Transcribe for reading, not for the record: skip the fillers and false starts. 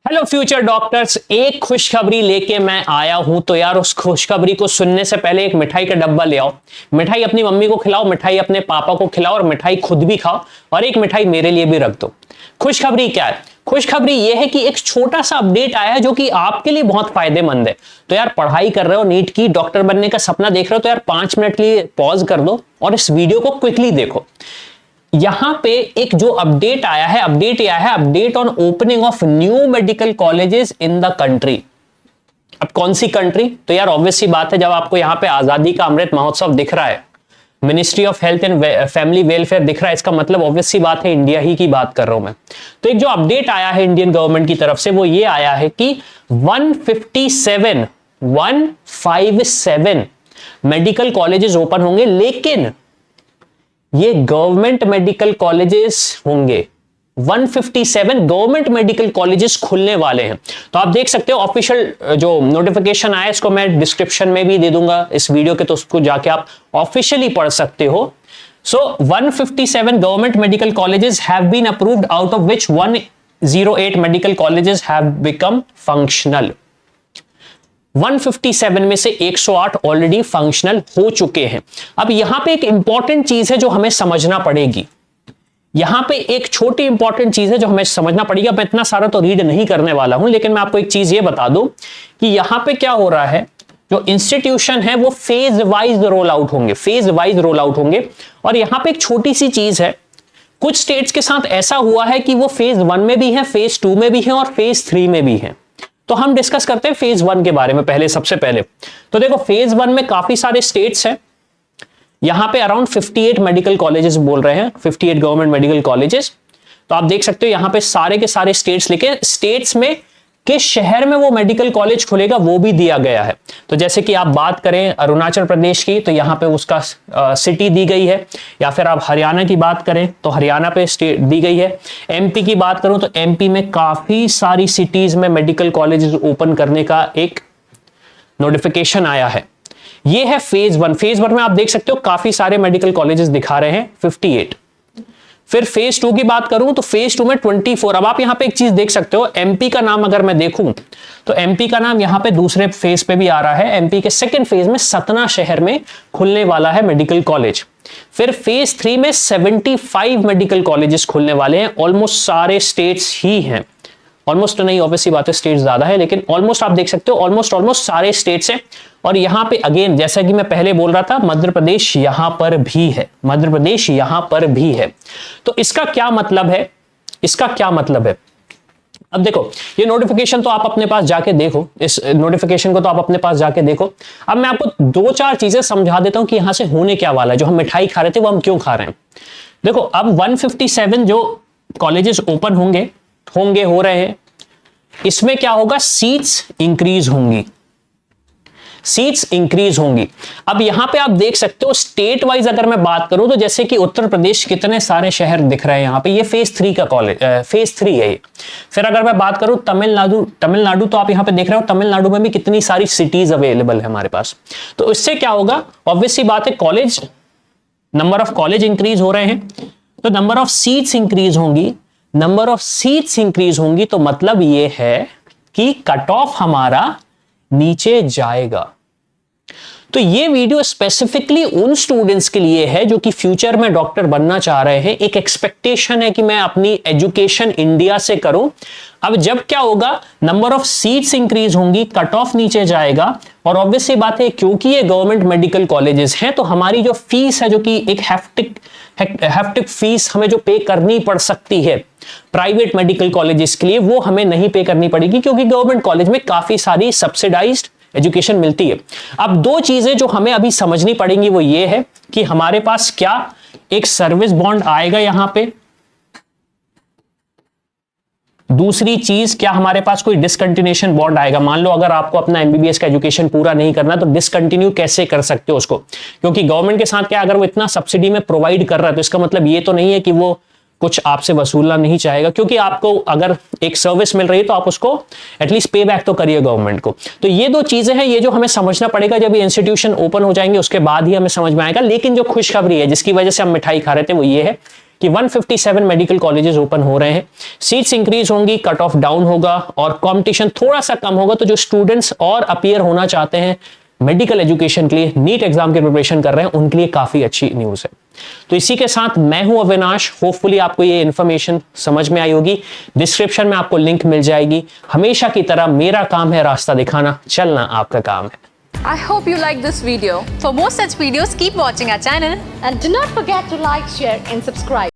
Hello future doctors, एक खुशखबरी लेके मैं आया हूं। तो यार उस खुशखबरी को सुनने से पहले एक मिठाई का डब्बा ले आओ। मिठाई अपनी मम्मी को खिलाओ, मिठाई अपने पापा को खिलाओ और मिठाई खुद भी खाओ और एक मिठाई मेरे लिए भी रख दो। खुशखबरी क्या है? खुशखबरी यह है कि एक छोटा सा अपडेट आया है जो कि आपके लिए बहुत फायदेमंद है। तो यार पढ़ाई कर रहे हो, नीट की डॉक्टर बनने का सपना देख रहे हो, तो यार 5 मिनट के लिए पॉज कर दो और इस वीडियो को क्विकली देखो। यहां पे एक जो अपडेट आया है, update on opening of new medical colleges in the country. अब कौन सी कंट्री? तो यार ऑब्वियस सी बात है, जब आपको यहां पे आजादी का अमृत महोत्सव दिख रहा है, ministry of health and family welfare दिख रहा है, इसका मतलब ऑब्वियस सी बात है इंडिया ही की बात कर रहा हूं मैं। तो एक जो अपडेट आया है इंडियन गवर्नमेंट की तरफ से वो ये आया है कि 157 मेडिकल कॉलेजेस ओपन होंगे, लेकिन ये गवर्नमेंट मेडिकल कॉलेजेस होंगे। 157 गवर्नमेंट मेडिकल कॉलेजेस खुलने वाले हैं। तो आप देख सकते हो ऑफिशियल जो नोटिफिकेशन आया, इसको मैं डिस्क्रिप्शन में भी दे दूंगा इस वीडियो के, तो उसको जाके आप ऑफिशियली पढ़ सकते हो। So 157 government medical colleges have been approved, out of which 108 medical colleges have become functional. 157 में से 108 ऑलरेडी फंक्शनल हो चुके हैं। अब यहां पे एक इंपॉर्टेंट चीज है जो हमें समझना पड़ेगी। यहां पे एक छोटी इंपॉर्टेंट चीज है जो हमें समझना पड़ेगी। मैं इतना सारा तो रीड नहीं करने वाला हूं, लेकिन मैं आपको एक चीज ये बता दूं कि यहां पे क्या हो रहा है, जो इंस्टीट्यूशन है वो फेज वाइज रोल आउट होंगे। और यहां पे एक छोटी सी चीज है, कुछ स्टेट्स के साथ ऐसा हुआ है कि वो फेज 1 में भी है, फेज 2 में भी है और फेज 3 में भी है। तो हम डिस्कस करते हैं फेज 1 के बारे में पहले। सबसे पहले तो देखो, फेज 1 में काफी सारे स्टेट्स हैं। यहां पे अराउंड 58 मेडिकल कॉलेजेस बोल रहे हैं, 58 गवर्नमेंट मेडिकल कॉलेजेस। तो आप देख सकते हो यहां पे सारे के सारे स्टेट्स लिखे, स्टेट्स में किस शहर में वो मेडिकल कॉलेज खुलेगा वो भी दिया गया है। तो जैसे कि आप बात करें अरुणाचल प्रदेश की, तो यहां पे उसका सिटी दी गई है, या फिर आप हरियाणा की बात करें तो हरियाणा पे स्टेट दी गई है। एमपी की बात करूं तो एमपी में काफी सारी सिटीज में मेडिकल कॉलेजेस ओपन करने का एक नोटिफिकेशन आया है। ये है फेज 1। फेज 1 में आप देख सकते हो काफी सारे मेडिकल कॉलेजेस दिखा रहे हैं, 58। फिर फेज 2 की बात करूं तो फेज 2 में 24। अब आप यहां पे एक चीज देख सकते हो, एमपी का नाम अगर मैं देखूं तो एमपी का नाम यहां पे दूसरे फेज पे भी आ रहा है। एमपी के सेकंड फेज में सतना शहर में खुलने वाला है मेडिकल कॉलेज। फिर फेज 3 में 75 मेडिकल कॉलेजेस खुलने वाले हैं। ऑलमोस्ट सारे स्टेट्स ही हैं, ऑलमोस्ट नहीं, ऑब्वियसली बात है स्टेट्स ज्यादा है, लेकिन ऑलमोस्ट आप देख सकते हो ऑलमोस्ट सारे स्टेट्स हैं। और यहां पे अगेन जैसा कि मैं पहले बोल रहा था, मध्य प्रदेश यहां पर भी है। तो इसका क्या मतलब है? अब देखो, ये नोटिफिकेशन तो आप अपने पास जाके देखो, इस नोटिफिकेशन को तो आप अपने पास जाके देखो। अब मैं आपको 2-4 चीजें समझा देता हूं कि यहां से होने क्या वाला है। जो हम मिठाई खा रहे थे वो हम क्यों खा रहे हैं। देखो, अब 157 जो कॉलेजेस ओपन हो रहे हैं, इसमें क्या होगा, सीट्स इंक्रीज होंगी। अब यहां पे आप देख सकते हो स्टेट वाइज अगर मैं बात करूं तो जैसे कि उत्तर प्रदेश कितने सारे शहर दिख रहे हैं यहां पे, ये फेज 3 का कॉलेज, फेज 3 है ये। फिर अगर मैं बात करूं तमिलनाडु, तो आप यहां पे देख रहे हो तमिलनाडु में भी कितनी सारी सिटीज अवेलेबल है हमारे पास। तो इससे क्या होगा, ऑब्वियस सी बात है, नंबर ऑफ कॉलेज इंक्रीज हो रहे हैं, तो नंबर ऑफ सीट्स इंक्रीज होंगी। तो मतलब ये है कि कट ऑफ हमारा नीचे जाएगा। तो ये वीडियो स्पेसिफिकली उन स्टूडेंट्स के लिए है जो कि फ्यूचर में डॉक्टर बनना चाह रहे हैं। एक एक्सपेक्टेशन है कि मैं अपनी एजुकेशन इंडिया से करूं। अब जब क्या होगा, नंबर ऑफ सीट्स इंक्रीज होंगी, कट ऑफ नीचे जाएगा। और ऑब्वियस सी बात है, क्योंकि ये गवर्नमेंट मेडिकल कॉलेजेस हैं, तो हमारी जो फीस है, जो कि एक हेक्टिक फीस हमें जो पे करनी पड़ सकती है प्राइवेट मेडिकल कॉलेजेस के लिए, वो हमें नहीं पे करनी पड़ेगी, क्योंकि गवर्नमेंट कॉलेज में काफी सारी सब्सिडाइज्ड एजुकेशन मिलती है। अब 2 चीजें जो हमें अभी समझनी पड़ेंगी वो ये है कि हमारे पास क्या एक सर्विस बॉन्ड आएगा यहां पे। दूसरी चीज, क्या हमारे पास कोई डिसकंटिन्यूएशन बॉन्ड आएगा। मान लो अगर आपको अपना एमबीबीएस का एजुकेशन पूरा नहीं करना, तो डिसकंटिन्यू कैसे कर सकते हो उसको, क्योंकि गवर्नमेंट के साथ क्या, अगर वो इतना सब्सिडी में प्रोवाइड कर रहा है तो इसका मतलब ये तो नहीं है कि वो कुछ आपसे वसूलना नहीं चाहेगा, क्योंकि आपको अगर एक सर्विस मिल रही है तो आप उसको एटलीस्ट पे बैक तो करिए गवर्नमेंट को। तो ये 2 चीजें हैं, ये जो हमें समझना पड़ेगा। जब ये इंस्टीट्यूशन ओपन हो जाएंगे उसके बाद ही हमें समझ में आएगा। लेकिन जो खुशखबरी है जिसकी वजह से हम मिठाई खा रहे थे वो ये है कि 157 मेडिकल कॉलेजेस ओपन हो रहे हैं, सीट्स इंक्रीज होंगी, कट ऑफ डाउन होगा और कंपटीशन थोड़ा सा कम होगा। तो जो स्टूडेंट्स और अपीयर होना चाहते हैं मेडिकल एजुकेशन के लिए, नीट एग्जाम की प्रिपरेशन कर रहे हैं, उनके लिए काफी अच्छी न्यूज है। तो इसी के साथ मैं हूं अविनाश, होपफुली आपको ये इंफॉर्मेशन समझ में आई होगी। डिस्क्रिप्शन में आपको लिंक मिल जाएगी। हमेशा की तरह मेरा काम है रास्ता दिखाना, चलना आपका काम है। I hope you like this video. For more such videos, keep watching our channel. And do not forget to like, share and subscribe.